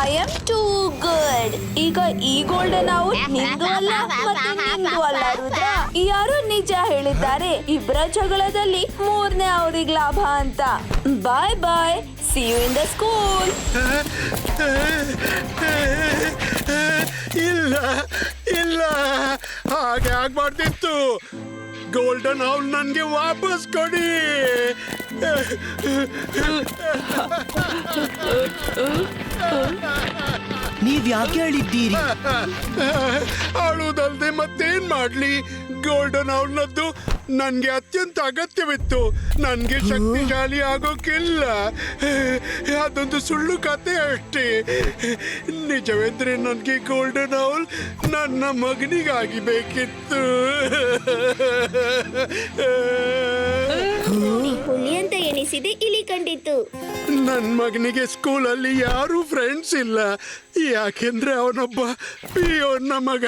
[SPEAKER 3] I am too good. ಈಗ ಈ ಗೋಲ್ಡನ್ ಔಲ್ ನಿಂದು ಅಲ್ಲ ಮತ್ತೆ ನಿಂದು ಅಲ್ಲ ರುದ್ರ. ಯಾರು ನಿಜ ಹೇಳಿದ್ದಾರೆ ಇಬ್ಬರ ಜಗಳದಲ್ಲಿ ಮೂರನೇ ಅವ್ರಿಗೆ ಲಾಭ ಅಂತ. Bye bye, see you in the school.
[SPEAKER 6] ಇಲ್ಲ ಇಲ್ಲ, ಹಾಗೆ ಆಗ್ಬಾರ್ದಿತ್ತು. ಗೋಲ್ಡನ್ ಔಲ್ ನನ್ಗೆ ವಾಪಸ್ ಕೊಡಿ.
[SPEAKER 8] ನೀವ್ ಯಾಕೆ ಹೇಳಿದ್ದೀರಿ?
[SPEAKER 6] ಅಳುದಲ್ದೆ ಮತ್ತೇನ್ ಮಾಡ್ಲಿ? ಗೋಲ್ಡನ್ ಔಲ್ನದ್ದು ನನ್ಗೆ ಅತ್ಯಂತ ಅಗತ್ಯವಿತ್ತು. ನನ್ಗೆ ಶಕ್ತಿಶಾಲಿ ಆಗೋಕ್ಕಿಲ್ಲ. ಅದೊಂದು ಸುಳ್ಳು ಕತೆ ಅಷ್ಟೇ. ನಿಜವೆಂದ್ರೆ ನನ್ಗೆ ಗೋಲ್ಡನ್ ಔಲ್ ನನ್ನ ಮಗನಿಗಾಗಿ ಬೇಕಿತ್ತು.
[SPEAKER 3] ಹುಲಿ ಅಂತ
[SPEAKER 4] ತೋರಿಸಿದೆ ಇಲಿ ಕಂಡಿತು.
[SPEAKER 6] ನನ್ ಮಗನಿಗೆ ಸ್ಕೂಲಲ್ಲಿ ಯಾರು ಫ್ರೆಂಡ್ಸ್ ಇಲ್ಲ, ಯಾಕೆಂದ್ರೆ ಅವನೊಬ್ಬ ಪಿಯೋನ್ನ ಮಗ.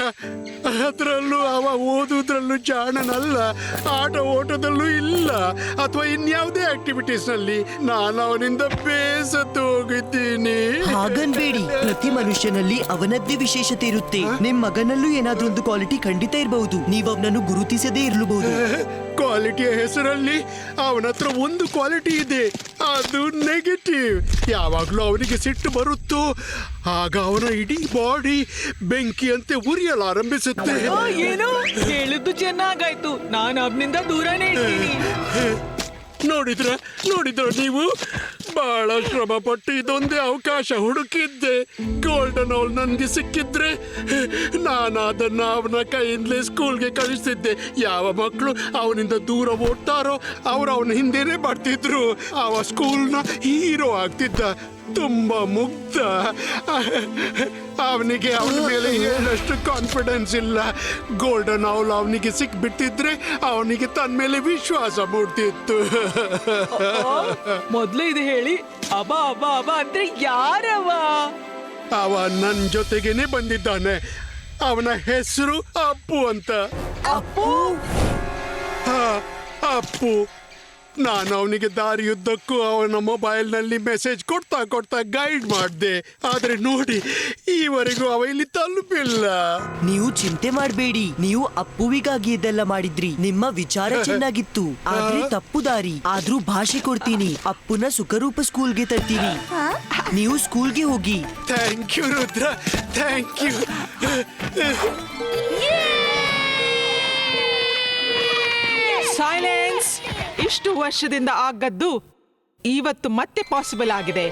[SPEAKER 6] ಅದರಲ್ಲೂ ಅವ ಓದುದ್ರಲ್ಲೂ ಜಾಣನಲ್ಲ, ಆಟ ಓಟದಲ್ಲೂ ಇಲ್ಲ, ಅಥವಾ ಇನ್ಯಾವುದೇ ಆಕ್ಟಿವಿಟೀಸ್ ನಲ್ಲಿ. ನಾನು ಅವನಿಂದ ಬೇಸತ್ತು ಹೋಗಿದ್ದೀನಿ.
[SPEAKER 8] ಹಾಗನ್ಬೇಡಿ, ಪ್ರತಿ ಮನುಷ್ಯನಲ್ಲಿ ಅವನದ್ದೇ ವಿಶೇಷತೆ ಇರುತ್ತೆ. ನಿಮ್ ಮಗನಲ್ಲೂ ಏನಾದ್ರೂ ಒಂದು ಕ್ವಾಲಿಟಿ ಖಂಡಿತ ಇರಬಹುದು. ನೀವು ಅವನನ್ನು ಗುರುತಿಸದೇ ಇರಲೂಬಹುದು.
[SPEAKER 6] ಕ್ವಾಲಿಟಿಯ ಹೆಸರಲ್ಲಿ ಅವನ ಹತ್ರ ಒಂದು ಕ್ವಾಲಿಟಿ ಇದೆ, ಅದು ನೆಗೆಟಿವ್. ಯಾವಾಗ್ಲೂ ಅವನಿಗೆ ಸಿಟ್ಟು ಬರುತ್ತೋ ಆಗ ಅವನ ಇಡೀ ಬಾಡಿ ಬೆಂಕಿಯಂತೆ ಉರಿಯಲಾರಂಭಿಸುತ್ತೆ.
[SPEAKER 2] ಏನು ಹೇಳಿದ್ದು ಚೆನ್ನಾಗಾಯ್ತು, ನಾನು ಅವನಿಂದ ದೂರನೇ ಇರ್ತೀನಿ.
[SPEAKER 6] ನೋಡಿದ್ರ ನೀವು ಬಹಳ ಶ್ರಮ ಪಟ್ಟು ಇದೊಂದೇ ಅವಕಾಶ ಹುಡುಕಿದ್ದೆ. ಗೋಲ್ಡನ್ ಅವಲ್ ನನ್ಗೆ ಸಿಕ್ಕಿದ್ರೆ ನಾನು ಅದನ್ನ ಅವನ ಕೈಯಿಂದಲೇ ಸ್ಕೂಲ್ಗೆ ಕಳಿಸ್ತಿದ್ದೆ. ಯಾವ ಮಕ್ಕಳು ಅವನಿಂದ ದೂರ ಓಡ್ತಾರೋ ಅವ್ರು ಅವನ ಹಿಂದೆನೆ ಬರ್ತಿದ್ರು. ಅವ ಸ್ಕೂಲ್ನ ಹೀರೋ ಆಗ್ತಿದ್ದ, ತುಂಬಾ ಮುಗ್ಧ. ಅವನಿಗೆ ಅವನ ಮೇಲೆ ಏನಷ್ಟು ಕಾನ್ಫಿಡೆನ್ಸ್ ಇಲ್ಲ. ಗೋಲ್ಡನ್ ಅವಲ್ ಅವನಿಗೆ ಸಿಕ್ಬಿಟ್ಟಿದ್ರೆ ಅವನಿಗೆ ತನ್ನ ಮೇಲೆ ವಿಶ್ವಾಸ ಮೂಡ್ತಿತ್ತು.
[SPEAKER 2] ಮೊದ್ಲು ಇದು ಹೇಳಿ, ಅಬ ಅಬ ಅಬ ಅಂದ್ರೆ ಯಾರವ?
[SPEAKER 6] ಅವ ನನ್ ಜೊತೆಗೇನೆ ಬಂದಿದ್ದಾನೆ. ಅವನ ಹೆಸರು ಅಪ್ಪು ಅಂತ.
[SPEAKER 2] ಅಪ್ಪು?
[SPEAKER 6] ಹಾ, ಅಪ್ಪು. ನಾನು ಅವನಿಗೆ ದಾರಿಯುದ್ದಕ್ಕೂ ಅವನ ಮೊಬೈಲ್ನಲ್ಲಿ ಮೆಸೇಜ್ ಕೊಡ್ತಾ ಗೈಡ್ ಮಾಡಿದೆ. ಆದ್ರೆ ನೋಡಿ, ಈವರೆಗೂ ಅವ ಇಲ್ಲಿ ತಲುಪಿಲ್ಲ.
[SPEAKER 8] ನೀವು ಚಿಂತೆ ಮಾಡಬೇಡಿ, ನೀವು ಅಪ್ಪುವಿಗಾಗಿ ಇದೆಲ್ಲ ಮಾಡಿದ್ರಿ. ನಿಮ್ಮ ವಿಚಾರ ಚೆನ್ನಾಗಿತ್ತು, ಆದ್ರೆ ತಪ್ಪು ದಾರಿ. ಆದ್ರೂ ಭಾಷೆ ಕೊಡ್ತೀನಿ, ಅಪ್ಪುನ ಸುಖರೂಪ ಸ್ಕೂಲ್ಗೆ ತರ್ತೀನಿ. ನೀವು ಸ್ಕೂಲ್ಗೆ ಹೋಗಿ.
[SPEAKER 6] Thank you Rudra, thank you.
[SPEAKER 2] Silence. ಇಷ್ಟು ವರ್ಷದಿಂದ ಆಗದ್ದು ಇವತ್ತು ಮತ್ತೆ ಪಾಸಿಬಲ್ ಆಗಿದೆ.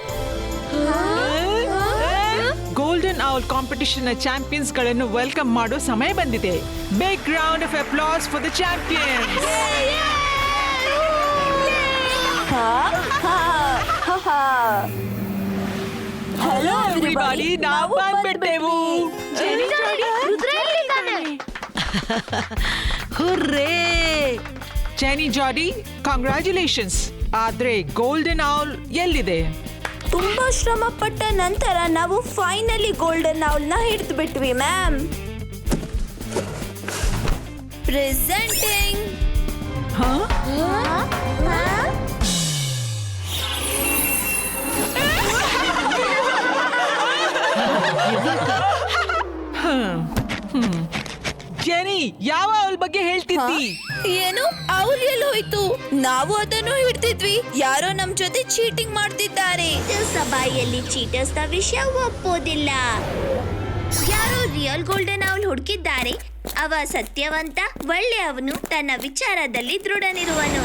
[SPEAKER 2] ಗೋಲ್ಡನ್ ಔಲ್ ಕಾಂಪಿಟಿಷನ್ ನ ಚಾಂಪಿಯನ್ಸ್ ಗಳನ್ನು ವೆಲ್ಕಮ್ ಮಾಡೋ ಸಮಯ ಬಂದಿದೆ. Big round of applause for the champions.
[SPEAKER 3] Hello
[SPEAKER 2] everybody, ನಾವು ಬಂದ್ಬಿಟ್ಟೆವು.
[SPEAKER 7] ಹುರ್ರೇ!
[SPEAKER 2] ಜೆನಿ ಜಾಡಿ, ಕಾಂಗ್ರ್ಯಾಚುಲೇಷನ್ಸ್. ಆದ್ರೆ ಗೋಲ್ಡನ್ ಔಲ್ ಎಲ್ಲಿದೆ?
[SPEAKER 3] ತುಂಬಾ ಶ್ರಮ ಪಟ್ಟ ನಂತರ ನಾವು ಫೈನಲಿ ಗೋಲ್ಡನ್ ಔಲ್ ನ ಹಿಡಿದು ಬಿಟ್ವಿ ಮ್ಯಾಮ್. ಪ್ರೆಸೆಂಟಿಂಗ್
[SPEAKER 2] ಜೆನಿ, ಯಾವ ಔಲ್ ಬಗ್ಗೆ ಹೇಳ್ತಿದ್ದಿ?
[SPEAKER 3] ಏನು ಔಲ್ ಎಲ್ಲಿ ಹೋಯ್ತು? ನಾವು ಅದನ್ನು ಹಿಡ್ತಿದ್ವಿ. ಯಾರೋ ನಮ್ ಜೊತೆ ಚೀಟಿಂಗ್ ಮಾಡ್ತಿದ್ದಾರೆ.
[SPEAKER 4] ಸಭೆಯಲ್ಲಿ ಚೀಟರ್ಸ್ ನ ವಿಷಯ ಒಪ್ಪೋದಿಲ್ಲ. ಯಾರೋ ರಿಯಲ್ ಗೋಲ್ಡನ್ ಔಲ್ ಹುಡುಕಿದ್ದಾರೆ. ಅವ ಸತ್ಯವಂತ, ಒಳ್ಳೆಯವನು, ತನ್ನ ವಿಚಾರದಲ್ಲಿ ದೃಢನಿರುವನು.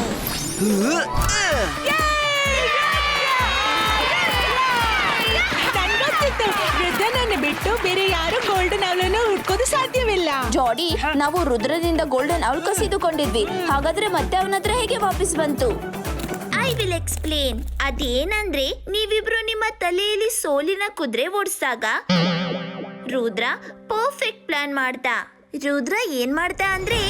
[SPEAKER 2] ರುದ್ರನನ್ನು ಬಿಟ್ಟು ಬೇರೆ ಯಾರು ಗೋಲ್ಡನ್ ಔಲ್ ಅನ್ನು ಹುಡ್ಕೋದು ಸಾಧ್ಯವಿಲ್ಲ.
[SPEAKER 3] ಜಾಡಿ, ನಾವು ರುದ್ರನಿಂದ ಗೋಲ್ಡನ್ ಔಲ್ ಕಸಿದುಕೊಂಡಿದ್ವಿ. ಹಾಗಾದ್ರೆ ಮತ್ತೆ ಅವನ ಹತ್ರ ಹೇಗೆ ವಾಪಸ್ ಬಂತು?
[SPEAKER 4] I will explain. ಅದೇನಂದ್ರೆ, ನೀವಿಬ್ರು ನಿಮ್ಮ ತಲೆಯಲ್ಲಿ ಸೋಲಿನ ಕುದುರೆ ಓಡಿಸಿದಾಗ ರುದ್ರ ಪರ್ಫೆಕ್ಟ್ ಪ್ಲಾನ್ ಮಾಡ್ದ. ರುದ್ರ ಏನ್ ಮಾಡ್ದ ಅಂದ್ರೆ,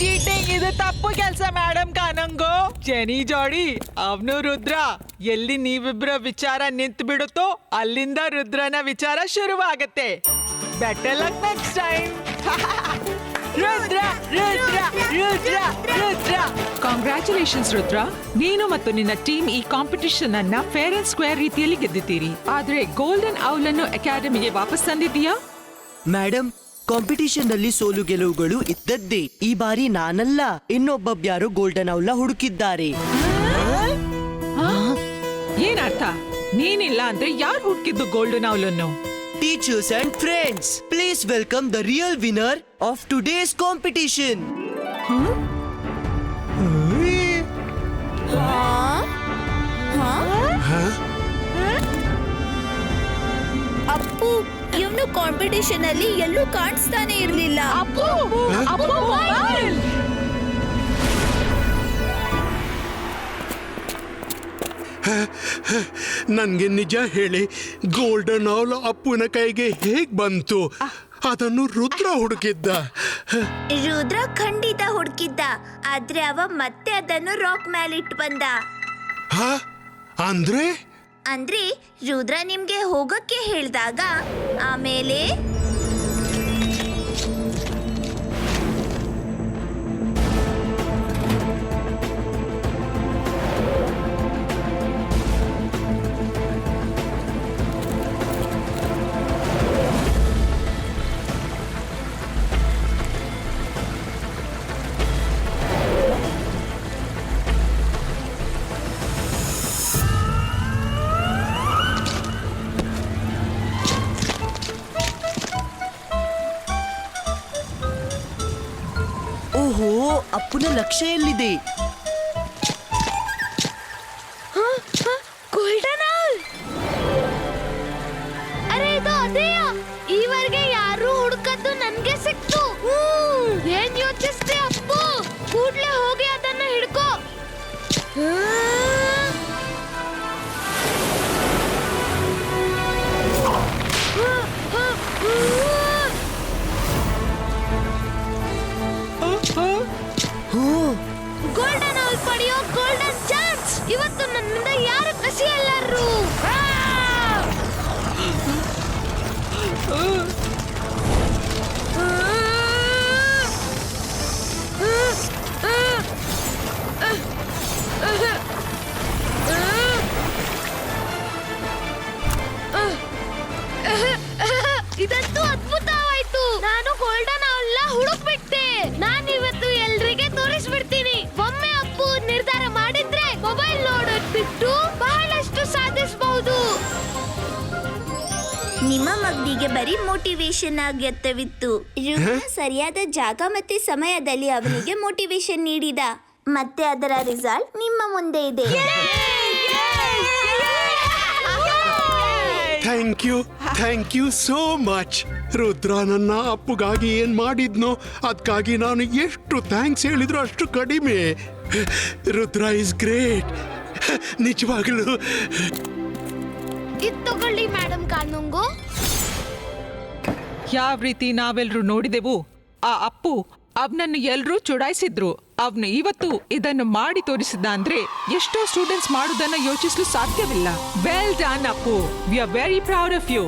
[SPEAKER 2] ಚೀಟಿಂಗ್, ಇದು ತಪ್ಪು ಕೆಲಸ ಮೇಡಮ್ ಕಾನಂಗೋ. ಜೆನಿ ಜಾಡಿ, ಅವನು ರುದ್ರ. ಎಲ್ಲಿ ನೀವಿಬ್ರ ವಿಚಾರ ನಿಂತು ಬಿಡುತ್ತೋ ಅಲ್ಲಿಂದ ರುದ್ರನ ವಿಚಾರ ಶುರುವಾಗತ್ತೆ. Better luck next time. Rudra Rudra Rudra Rudra. Congratulations Rudra. ನೀನು ಮತ್ತು ನಿನ್ನ ಟೀಮ್ ಈ ಕಾಂಪಿಟಿಷನ್ ಅನ್ನ ಫೇರ್ ಅಂಡ್ ಸ್ಕ್ವೇರ್ ರೀತಿಯಲ್ಲಿ ಗೆದ್ದಿದ್ದೀರಿ. ಆದ್ರೆ ಗೋಲ್ಡನ್ ಔಲ್ ಅನ್ನು ಅಕಾಡೆಮಿಗೆ ವಾಪಸ್ ತಂದಿದ್ದೀಯಾ?
[SPEAKER 8] ಮೇಡಮ್, ಕಾಂಪಿಟಿಷನ್ ನಲ್ಲಿ ಸೋಲು ಗೆಲುವುಗಳು ಇದ್ದದ್ದೇ. ಈ ಬಾರಿ ನಾನಲ್ಲ, ಇನ್ನೊಬ್ಬಬ್ಯಾರು ಗೋಲ್ಡನ್ ಔಲ್ ಹುಡುಕಿದ್ದಾರೆ.
[SPEAKER 2] ಏನರ್ಥ? ನೀನಿಲ್ಲ ಅಂದ್ರೆ ಯಾರು ಹುಡುಕಿದ್ದು ಗೋಲ್ಡನ್ ಔಲ್ ಅನ್ನು?
[SPEAKER 8] teachers and friends, please welcome the real winner of today's competition.
[SPEAKER 3] Appu ಇವನು ಕಾಂಪಿಟಿಷನ್ ಅಲ್ಲಿ ಎಲ್ಲೂ ಕಾಣಿಸ್ತಾನೆ ಇರ್ಲಿಲ್ಲ.
[SPEAKER 6] ನನ್ಗೆ ನಿಜ ಹೇಳಿ, ಗೋಲ್ಡನ್ ಆಲ್ ಅಪ್ಪುನ ಕೈಗೆ ಹೇಗ್ ಬಂತು? ಅದನ್ನು ರುದ್ರ ಹುಡುಕಿದ್ದ.
[SPEAKER 3] ರುದ್ರ ಖಂಡಿತ ಹುಡುಕಿದ್ದ, ಆದ್ರೆ ಅವ ಮತ್ತೆ ಅದನ್ನು ರಾಕ್ ಮೇಲೆ ಇಟ್ಟು ಬಂದ.
[SPEAKER 6] ಅಂದ್ರೆ
[SPEAKER 3] ಅಂದ್ರೆ ರುದ್ರ ನಿಮ್ಗೆ ಹೋಗಕ್ಕೆ ಹೇಳ್ದಾಗ ಆಮೇಲೆ
[SPEAKER 8] ಓಹೋ, ಅಪ್ಪುನ ಲಕ್ಷ್ಯ ಎಲ್ಲಿದೆ?
[SPEAKER 4] Golden all! ಅರೆ ಇದು ಅದೇಯಾ? ಈವರೆಗೆ ಯಾರು ಹುಡುಕದ್ದು ನನ್ಗೆ ಸಿಕ್ತು. ಏನ್ ಯೋಚಿಸ್ತೆ ಅಪ್ಪು? ಕೂಡ್ಲೆ ಹೋಗಿ ಅದನ್ನ ಹಿಡ್ಕೋ. ಗೋಲ್ಡನ್ ಆಲ್ ಪಡೆಯೋ ಗೋಲ್ಡನ್ ಚಾನ್ಸ್. ಇವತ್ತು ನನ್ನಿಂದ ಯಾರು ಕಸಿಯಲ್ಲರು. ಇದಂತೂ ಅದ್ಭುತವಾಯ್ತು. ನಾನು ಗೋಲ್ಡನ್ ಆಲ್ ಹುಡುಕ್ಬಿಟ್ಟೆ. ನಾನು ಇವತ್ತು ಎಲ್ರಿಗೆ ತೋರಿಸ್ಬಿಡ್ತೀನಿ. ಒಮ್ಮೆ ಅಪ್ಪು ನಿರ್ಧಾರ ಮಾಡಿದ್ರೆ ಮೊಬೈಲ್ ನೋಡೋದ್ ಬಿಟ್ಟು ಬಹಳಷ್ಟು ಸಾಧಿಸಬಹುದು.
[SPEAKER 3] ನಿಮ್ಮ ಮಗನಿಗೆ ಬರೀ ಮೋಟಿವೇಶನ್ ಅಗತ್ಯವಿತ್ತು. ರುದ್ರ ಸರಿಯಾದ ಜಾಗ ಮತ್ತೆ ಸಮಯದಲ್ಲಿ ಅವನಿಗೆ ಮೋಟಿವೇಶನ್ ನೀಡಿದ, ಮತ್ತೆ ಅದರ ರಿಸಲ್ಟ್ ನಿಮ್ಮ ಮುಂದೆ ಇದೆ.
[SPEAKER 6] Thank you so much. Rudra ನನ್ನ ಅಪ್ಪುಗಾಗಿ ಏನ್ ಮಾಡಿದ್ನೋ ಅದಕ್ಕಾಗಿ ನಾನು ಎಷ್ಟು ಥ್ಯಾಂಕ್ಸ್ ಹೇಳಿದ್ರು ಅಷ್ಟು ಕಡಿಮೆ. ರುದ್ರ ಇಸ್ ಗ್ರೇಟ್, ನಿಜವಾಗ್ಲೂ.
[SPEAKER 4] ಇದ್ ತಗೊಳ್ಳಿ ಮೇಡಮ್ ಕಾನೂಂಗು.
[SPEAKER 2] ಯಾವ ರೀತಿ ನಾವೆಲ್ಲರೂ ನೋಡಿದೆವು, ಆ ಅಪ್ಪು ಅವನನ್ನು ಎಲ್ಲರೂ ಚುಡಾಯಿಸಿದ್ರು. ಅವನು ಇವತ್ತು ಇದನ್ನು ಮಾಡಿ ತೋರಿಸಿದ್ದ ಅಂದ್ರೆ ಎಷ್ಟೋ ಸ್ಟೂಡೆಂಟ್ಸ್ ಮಾಡುವುದನ್ನ ಯೋಚಿಸಲು ಸಾಧ್ಯವಿಲ್ಲ. Well done Appu, we are very proud of you.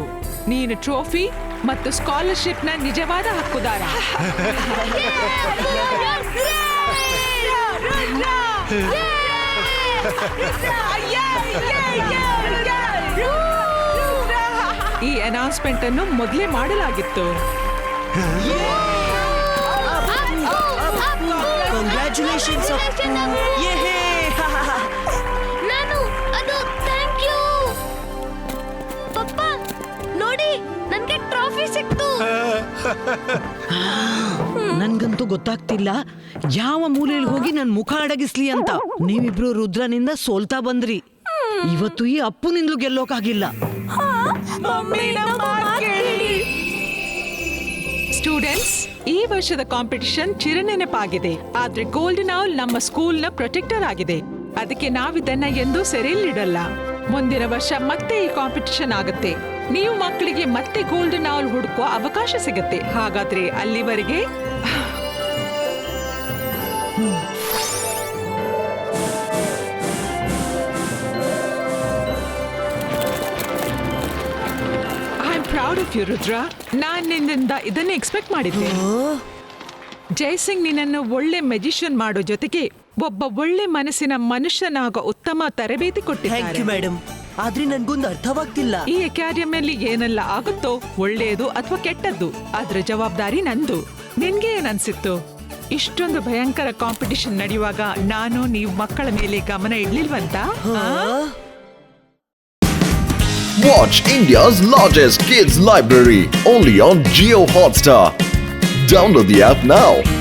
[SPEAKER 2] ನೀನು ಟ್ರೋಫಿ ಮತ್ತು ಸ್ಕಾಲರ್ಶಿಪ್ ನ ನಿಜವಾದ ಹಕ್ಕುದಾರ. ಈ ಅನೌನ್ಸ್ಮೆಂಟ್ ಅನ್ನು ಮೊದಲೇ ಮಾಡಲಾಗಿತ್ತು.
[SPEAKER 8] Congratulations, ಅಪ್ಪು. ಯೇಹೇ!
[SPEAKER 4] ನಾನು ಅದು ಥ್ಯಾಂಕ್ ಯು. ಪಪ್ಪ ನೋಡಿ, ನನ್ಗೆ ಟ್ರಾಫಿ ಸಿಕ್ತು.
[SPEAKER 7] ನನ್ಗಂತೂ ಗೊತ್ತಾಗ್ತಿಲ್ಲ ಯಾವ ಮೂಲೆಯಲ್ಲಿ ಹೋಗಿ ನನ್ ಮುಖ ಅಡಗಿಸ್ಲಿ ಅಂತ. ನೀವಿಬ್ರು ರುದ್ರನಿಂದ ಸೋಲ್ತಾ ಬಂದ್ರಿ. ಇವತ್ತು ಈ ಅಪ್ಪುನಿಂದಲೂ ಗೆಲ್ಲೋಕಾಗಿಲ್ಲ.
[SPEAKER 2] ಸ್ಟೂಡೆಂಟ್ಸ್, ಈ ವರ್ಷದ ಕಾಂಪಿಟಿಷನ್ ಚಿರನೆನಪಾಗಿದೆ. ಆದ್ರೆ ಗೋಲ್ಡನ್ ಆಲ್ ನಮ್ಮ ಸ್ಕೂಲ್ನ ಪ್ರೊಟೆಕ್ಟರ್ ಆಗಿದೆ. ಅದಕ್ಕೆ ನಾವಿದನ್ನ ಎಂದೂ ಸೆರೆಯಲ್ಲಿಡಲ್ಲ. ಮುಂದಿನ ವರ್ಷ ಮತ್ತೆ ಈ ಕಾಂಪಿಟಿಷನ್ ಆಗುತ್ತೆ. ನೀವು ಮಕ್ಕಳಿಗೆ ಮತ್ತೆ ಗೋಲ್ಡನ್ ಆಲ್ ಹುಡುಕುವ ಅವಕಾಶ ಸಿಗುತ್ತೆ. ಹಾಗಾದ್ರೆ ಅಲ್ಲಿವರೆಗೆ ಪ್ರೌಡ್ ಆಫ್ ಯು ರುದ್ರ. ನಾನ್ ನಿನ್ನಿಂದ ಇದನ್ನೇ ಎಕ್ಸ್ಪೆಕ್ಟ್ ಮಾಡಿದ್ದೆ. ಜಯಸಿಂಗ್ ನಿನ್ನನ್ನು ಒಳ್ಳೆ ಮೆಜಿಷಿಯನ್ ಮಾಡೋ ಜೊತೆಗೆ ಒಬ್ಬ ಒಳ್ಳೆ ಮನಸ್ಸಿನ ಮನುಷ್ಯನಾಗೋ ಉತ್ತಮ ತರಬೇತಿ ಕೊಟ್ಟಿದ್ದಾರೆ.
[SPEAKER 8] Thank you madam. ಆದ್ರೆ ನನ್ಗೊಂದು ಅರ್ಥವಾಗ್ತಿಲ್ಲ.
[SPEAKER 2] ಈ ಅಕಾಡೆಮಿಯಲ್ಲಿ ಏನೆಲ್ಲ ಆಗುತ್ತೋ, ಒಳ್ಳೆಯದು ಅಥವಾ ಕೆಟ್ಟದ್ದು, ಅದ್ರ ಜವಾಬ್ದಾರಿ ನಂದು. ನಿನ್ಗೆ ಏನ್ ಅನ್ಸಿತ್ತು? ಇಷ್ಟೊಂದು ಭಯಂಕರ ಕಾಂಪಿಟಿಷನ್ ನಡೆಯುವಾಗ ನೀವು ಮಕ್ಕಳ ಮೇಲೆ ಗಮನ ಇಡ್ಲಿಲ್ವಂತ?
[SPEAKER 1] Watch India's largest kids library only on Geo Hotstar. Download the app now.